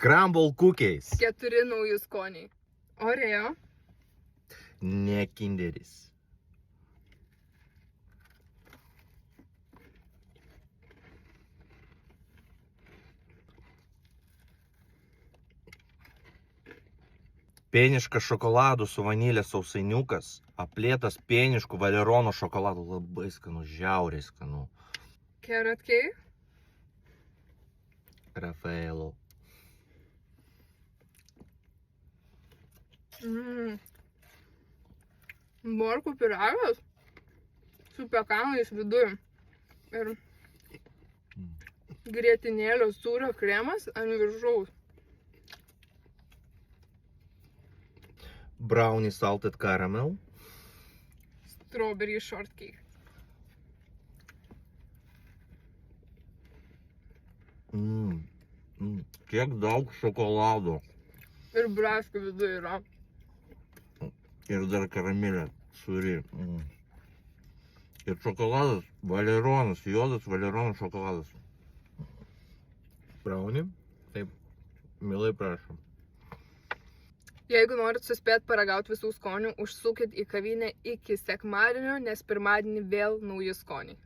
Crumble cookies. 4 nauji skoniai. Oreo. Ne kinderis. Pieniškas šokoladų su vanilės sausainiukas, aplėtas pieniškų valerono šokoladų. Labai skanu, žiauriai skanu. Carrot cake. Rafaelo. Morkų pyragas su pekanais viduje. Ir grietinėlio sūrio kremas ant viršaus. Brownie salted caramel. Strawberry shortcake. Kiek daug šokolado. Ir braškių viduje yra. Ir dar karamelė sūri. Ir šokoladas, valeronas, juodas valerono šokoladas. Brownie? Taip, mielai prašom. Jeigu norit suspėt paragauti visų skonių, užsukit į kavinę iki sekmadienio, nes pirmadienį vėl nauji skoniai.